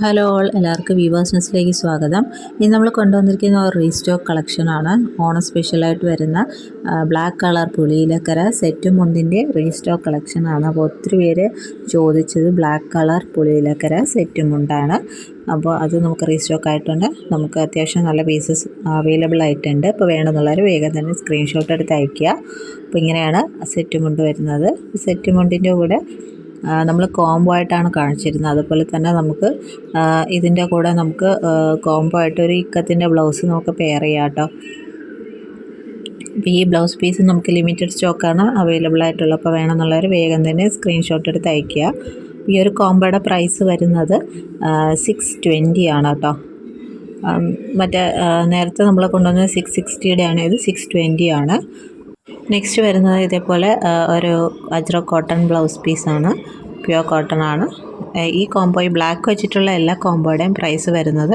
Hello all, എല്ലാവർക്കും weavers ന്യൂസിലേക്ക് സ്വാഗതം. ഇന്ന് നമ്മൾ കൊണ്ടുവന്നിരിക്കുന്ന ഒരു റീസ്റ്റോക്ക് കളക്ഷനാണ്. ഓണം സ്പെഷ്യലായിട്ട് വരുന്ന ബ്ലാക്ക് കളർ പുളിയിലക്കര സെറ്റും മുണ്ടിൻ്റെ റീസ്റ്റോക്ക് കളക്ഷനാണ്. അപ്പോൾ ഒത്തിരി പേര് ചോദിച്ചത് ബ്ലാക്ക് കളർ പുളിയിലക്കര സെറ്റും മുണ്ടാണ്. അപ്പോൾ അത് നമുക്ക് റീസ്റ്റോക്ക് ആയിട്ടുണ്ട്. നമുക്ക് അത്യാവശ്യം നല്ല പീസസ് അവൈലബിൾ ആയിട്ടുണ്ട്. അപ്പോൾ വേണമെന്നുള്ളവർ വേഗം തന്നെ സ്ക്രീൻഷോട്ട് എടുത്ത് അയയ്ക്കുക. അപ്പോൾ ഇങ്ങനെയാണ് സെറ്റ് മുണ്ട് വരുന്നത്. സെറ്റ് മുണ്ടിൻ്റെ കൂടെ നമ്മൾ കോംബോ ആയിട്ടാണ് കാണിച്ചിരുന്നത്. അതുപോലെ തന്നെ നമുക്ക് ഇതിൻ്റെ കൂടെ നമുക്ക് കോംബോ ആയിട്ട് ഒരു ഇക്കത്തിൻ്റെ ബ്ലൗസ് നമുക്ക് പെയർ ചെയ്യാം കേട്ടോ. അപ്പോൾ ഈ ബ്ലൗസ് പീസ് നമുക്ക് ലിമിറ്റഡ് സ്റ്റോക്കാണ് അവൈലബിൾ ആയിട്ടുള്ളത്. അപ്പോൾ വേണമെന്നുള്ളവർ വേഗം തന്നെ സ്ക്രീൻഷോട്ട് എടുത്ത് അയയ്ക്കുക. ഈ ഒരു കോംബോയുടെ പ്രൈസ് വരുന്നത് 620 ആണ് കേട്ടോ. മറ്റേ നേരത്തെ നമ്മൾ കൊണ്ടുവന്നത് 660 ആണ്, ഇത് 620 ആണ്. നെക്സ്റ്റ് വരുന്നത് ഇതേപോലെ ഒരു അജ്രക് കോട്ടൺ ബ്ലൗസ് പീസാണ്, പ്യുവർ കോട്ടൺ ആണ്. ഈ കോംബോ ഈ ബ്ലാക്ക് വെച്ചിട്ടുള്ള എല്ലാ കോംബോയുടെയും പ്രൈസ് വരുന്നത്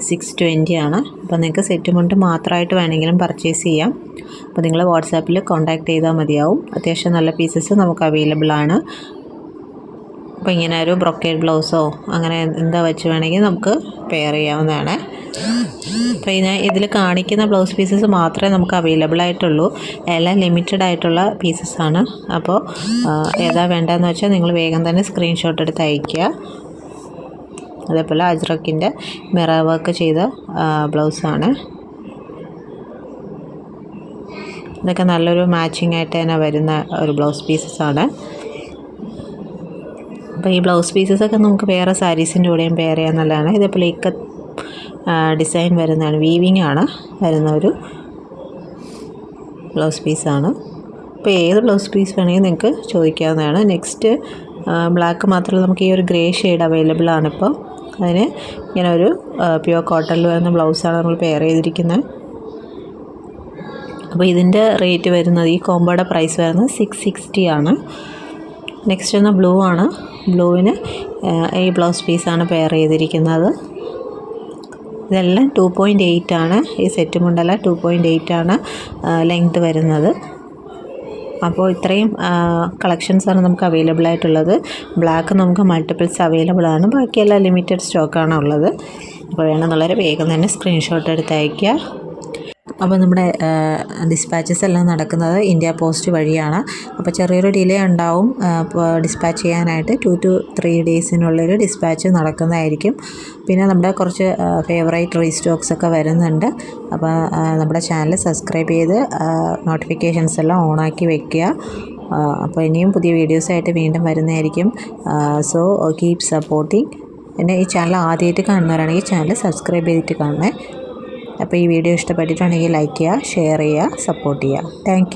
620 ആണ്. അപ്പോൾ നിങ്ങൾക്ക് സെറ്റ് മുണ്ട് മാത്രമായിട്ട് വേണമെങ്കിലും പർച്ചേസ് ചെയ്യാം. അപ്പോൾ നിങ്ങൾ വാട്സാപ്പിൽ കോൺടാക്റ്റ് ചെയ്താൽ മതിയാവും. അത്യാവശ്യം നല്ല പീസസ് നമുക്ക് അവൈലബിൾ ആണ്. അപ്പോൾ ഇങ്ങനെ ഒരു ബ്രൊക്കേഡ് ബ്ലൗസോ അങ്ങനെ എന്താ വെച്ച് വേണമെങ്കിൽ നമുക്ക് പെയർ ചെയ്യാവുന്നതാണ്. അപ്പോൾ ഇതിൽ കാണിക്കുന്ന ബ്ലൗസ് പീസസ് മാത്രമേ നമുക്ക് അവൈലബിൾ ആയിട്ടുള്ളൂ. എല്ലാം ലിമിറ്റഡ് ആയിട്ടുള്ള പീസസ്സാണ്. അപ്പോൾ ഏതാ വേണ്ടതെന്ന് വെച്ചാൽ നിങ്ങൾ വേഗം തന്നെ സ്ക്രീൻഷോട്ട് എടുത്ത് അയയ്ക്കുക. അതേപോലെ അജ്രക്കിൻ്റെ മിറർ വർക്ക് ചെയ്ത ബ്ലൗസാണ്. ഇതൊക്കെ നല്ലൊരു മാച്ചിങ് ആയിട്ട് തന്നെ വരുന്ന ഒരു ബ്ലൗസ് പീസസ്സാണ്. അപ്പോൾ ഈ ബ്ലൗസ് പീസസൊക്കെ നമുക്ക് വേറെ സാരീസിൻ്റെ കൂടെയും പെയർ ചെയ്യാൻ നല്ലതാണ്. ഇതേപോലെ ഡിസൈൻ വരുന്നതാണ്, വീവിങ് ആണ് വരുന്ന ഒരു ബ്ലൗസ് പീസാണ്. അപ്പോൾ ഏത് ബ്ലൗസ് പീസ് വേണമെങ്കിൽ നിങ്ങൾക്ക് ചോദിക്കാവുന്നതാണ്. നെക്സ്റ്റ് ബ്ലാക്ക് മാത്രമല്ല, നമുക്ക് ഈ ഒരു ഗ്രേ ഷെയ്ഡ് അവൈലബിൾ ആണ്. ഇപ്പോൾ അതിന് ഇങ്ങനെ ഒരു പ്യുവർ കോട്ടണിൽ വരുന്ന ബ്ലൗസാണ് നമ്മൾ പെയർ ചെയ്തിരിക്കുന്നത്. അപ്പോൾ ഇതിൻ്റെ റേറ്റ് വരുന്നത്, ഈ കോംബോയുടെ പ്രൈസ് വരുന്നത് 660 ആണ്. നെക്സ്റ്റ് ഒന്ന് ബ്ലൂ ആണ്. ബ്ലൂവിന് ഈ ബ്ലൗസ് പീസാണ് പെയർ ചെയ്തിരിക്കുന്നത്. ഇതെല്ലാം 2.8 ആണ്. ഈ സെറ്റ് മുണ്ടല്ല 2.8 ആണ് ലെങ്ത് വരുന്നത്. അപ്പോൾ ഇത്രയും കളക്ഷൻസാണ് നമുക്ക് അവൈലബിൾ ആയിട്ടുള്ളത്. ബ്ലാക്ക് നമുക്ക് മൾട്ടിപ്പിൾസ് അവൈലബിൾ ആണ്, ബാക്കിയെല്ലാം ലിമിറ്റഡ് സ്റ്റോക്കാണ് ഉള്ളത്. അപ്പോൾ വേണമെന്നുള്ളവർ വേഗം തന്നെ സ്ക്രീൻഷോട്ട് എടുത്ത് അയയ്ക്കുക. അപ്പോൾ നമ്മുടെ ഡിസ്പാച്ചസ് എല്ലാം നടക്കുന്നത് ഇന്ത്യ പോസ്റ്റ് വഴിയാണ്. അപ്പോൾ ചെറിയൊരു ഡിലേ ഉണ്ടാവും ഡിസ്പാച്ച് ചെയ്യാനായിട്ട്. 2 to 3 ഡേയ്സിനുള്ളൊരു ഡിസ്പാച്ച് നടക്കുന്നതായിരിക്കും. പിന്നെ നമ്മുടെ കുറച്ച് ഫേവറേറ്റ് റീസ്റ്റോക്സ് ഒക്കെ വരുന്നുണ്ട്. അപ്പോൾ നമ്മുടെ ചാനൽ സബ്സ്ക്രൈബ് ചെയ്ത് നോട്ടിഫിക്കേഷൻസ് എല്ലാം ഓണാക്കി വെക്കുക. അപ്പോൾ ഇനിയും പുതിയ വീഡിയോസായിട്ട് വീണ്ടും വരുന്നതായിരിക്കും. So keep supporting. പിന്നെ ഈ ചാനൽ ആദ്യമായിട്ട് കാണുന്നവരാണെങ്കിൽ ചാനൽ സബ്സ്ക്രൈബ് ചെയ്തിട്ട് കാണണേ. അപ്പോൾ ഈ വീഡിയോ ഇഷ്ടപ്പെട്ടിട്ടുണ്ടെങ്കിൽ ലൈക്ക് ചെയ്യുക, ഷെയർ ചെയ്യുക, സപ്പോർട്ട് ചെയ്യുക. താങ്ക്